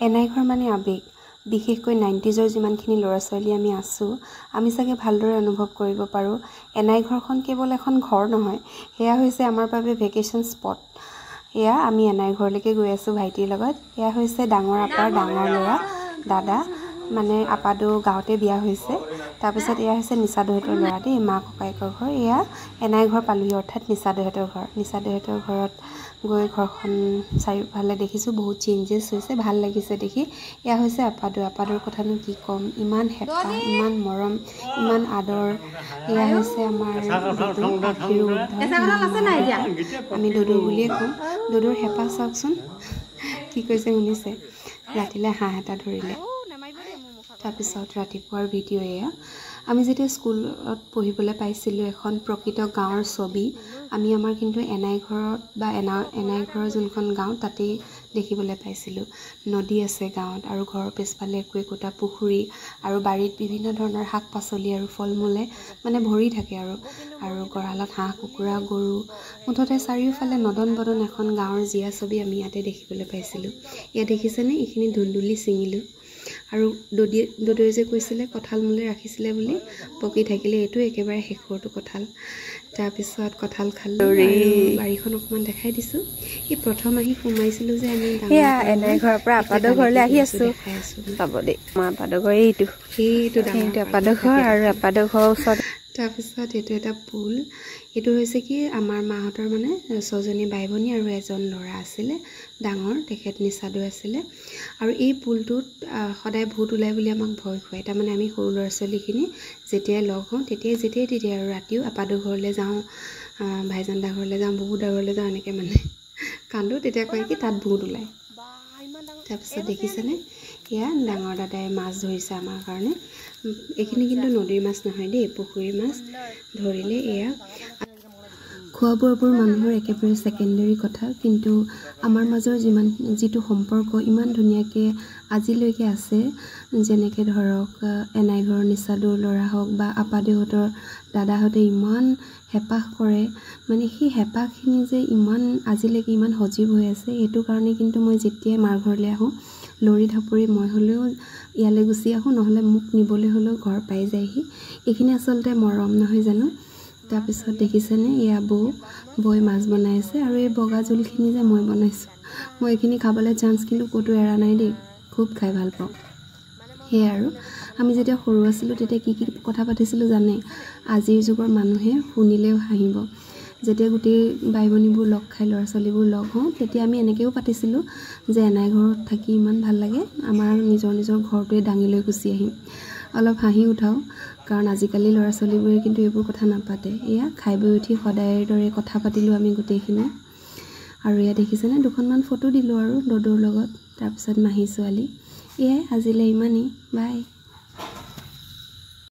এনাই ঘৰ মানে আবেগ বিশেষকৈ 90s যিমানখিনি ল'ৰা ছোৱালী আমি আছোঁ আমি চাগে ভালদৰে অনুভৱ কৰিব পাৰোঁ এনাই ঘৰখন কেৱল এখন ঘৰ নহয় এয়া হৈছে আমাৰ বাবে ভেকেশ্যন স্পট এয়া আমি এনাই ঘৰলৈকে গৈ আছোঁ ভাইটিৰ লগত এয়া হৈছে ডাঙৰ আপাৰ ডাঙৰ ল'ৰা দাদা মানে আপাদো গাঁৱতে বিয়া হৈছে তাৰপিছত এয়া হৈছে নিচাদহঁতৰ ল'ৰা দেই মা ককাইকৰ ঘৰ এয়া এনাই ঘৰ পালোহি অৰ্থাৎ নিচাদহঁতৰ ঘৰত গৈ ঘৰখন চাৰিওফালে দেখিছোঁ বহুত চেঞ্জেছ হৈছে ভাল লাগিছে দেখি এয়া হৈছে আপাদোৰ কথানো কি ক'ম ইমান হেঁপাহ ইমান মৰম ইমান আদৰ এয়া হৈছে আমাৰ আমি দুদু বুলিয়ে কওঁ দুদুৰ হেঁপাহ চাওকচোন কি কৈছে শুনিছে ৰাতিলৈ হাঁহ এটা ধৰিলে তাৰপিছত ৰাতিপুৱাৰ ভিডিঅ' এয়া আমি যেতিয়া স্কুলত পঢ়িবলৈ পাইছিলোঁ এখন প্ৰকৃত গাঁৱৰ ছবি আমি আমাৰ কিন্তু এনাই ঘৰত বা এনাই ঘৰৰ যোনখন গাঁও তাতেই দেখিবলৈ পাইছিলোঁ নদী আছে গাঁৱত আৰু ঘৰৰ পিছফালে একোটা পুখুৰী আৰু বাৰীত বিভিন্ন ধৰণৰ শাক পাচলি আৰু ফল মূলে মানে ভৰি থাকে আৰু গঁৰালত হাঁহ কুকুৰা গৰু মুঠতে চাৰিওফালে নদন বদন এখন গাঁৱৰ জীয়া ছবি আমি ইয়াতে দেখিবলৈ পাইছিলোঁ ইয়াত দেখিছেনে এইখিনি ধুন্দুলি ছিঙিলোঁ আৰু দদৈ যে কৈছিলে কঁঠাল মূলে ৰাখিছিলে বুলি পকি থাকিলে এইটো একেবাৰে শেষৰটো কঁঠাল তাৰপিছত কঁঠাল খালোঁ বাৰীখন অকণমান দেখাই দিছোঁ এই প্ৰথম আহি সোমাইছিলোঁ যে আমি এনাই ঘৰৰ পৰা আপাদৰ ঘৰলৈ আহি আছোঁ চাব দেই মই আপাদৰ ঘৰ সেইটো আপাদৰ ঘৰ আৰু আপাদৰ ঘৰৰ ওচৰত তাৰপিছত এইটো এটা পুল এইটো হৈছে কি আমাৰ মাহঁতৰ মানে 6জনী বাই ভনী আৰু এজন ল'ৰা আছিলে ডাঙৰ তেখেত নিচাদো আছিলে আৰু এই পুলটোত সদায় ভূত ওলাই বুলি আমাক ভয় খুৱায় তাৰমানে আমি সৰু ল'ৰা ছোৱালীখিনি যেতিয়াই লগ হওঁ তেতিয়াই আৰু ৰাতিও আপাদো ঘৰলৈ যাওঁ ভাইজান দা ঘৰলৈ যাওঁ বহুত ঘৰলৈ যাওঁ এনেকৈ মানে কান্দো তেতিয়া কয় কি তাত ভূত ওলায় তাৰপিছত দেখিছেনে এয়া ডাঙৰ দাদাই মাছ ধৰিছে আমাৰ কাৰণে এইখিনি কিন্তু নদীৰ মাছ নহয় দেই পুখুৰীৰ মাছ ধৰিলে এয়া খোৱা বোৱাবোৰ মানুহৰ একেবাৰে ছেকেণ্ডেৰী কথা কিন্তু আমাৰ মাজৰ যিটো সম্পৰ্ক ইমান ধুনীয়াকৈ আজিলৈকে আছে যেনেকৈ ধৰক এনাই ঘৰৰ নিচাদৰ ল'ৰা হওক বা আপাদেউহঁতৰ দাদাহঁতে ইমান হেঁপাহ কৰে মানে সেই হেঁপাহখিনি যে ইমান আজিলৈকে ইমান সজীৱ হৈ আছে সেইটো কাৰণে কিন্তু মই যেতিয়াই মাৰ ঘৰলৈ আহোঁ লৰি ঢাপৰি মই হ'লেও ইয়ালৈ গুচি আহোঁ নহ'লে মোক নিবলৈ হ'লেও ঘৰ পাই যায়হি এইখিনি আচলতে মৰম নহয় জানো তাৰপিছত দেখিছেনে এয়া বৈ মাছ বনাই আছে আৰু এই বগা জোলখিনি যে মই বনাইছোঁ মই এইখিনি খাবলৈ চান্স কিন্তু ক'তো এৰা নাই দেই খুব খাই ভাল পাওঁ সেয়াই আৰু আমি যেতিয়া সৰু আছিলোঁ তেতিয়া কি কথা পাতিছিলোঁ জানে আজিৰ যুগৰ মানুহে শুনিলেও হাঁহিব যেতিয়া গোটেই বাই ভনীবোৰ লগ খাই ল'ৰা ছোৱালীবোৰ লগ হওঁ তেতিয়া আমি এনেকৈও পাতিছিলোঁ যে এনাই ঘৰত থাকি ইমান ভাল লাগে আমাৰ নিজৰ ঘৰটোৱে দাঙি লৈ গুচি আহিম অলপ হাঁহি উঠাওঁ কাৰণ আজিকালি ল'ৰা ছোৱালীবোৰে কিন্তু এইবোৰ কথা নাপাতে এয়া খাই বৈ উঠি সদায়ৰ দৰে কথা পাতিলোঁ আমি গোটেইখিনি আৰু এয়া দেখিছেনে দুখনমান ফটো দিলোঁ আৰু দদৌৰ লগত তাৰপিছত মাহী ছোৱালী এয়াই আজিলৈ ইমানেই বাই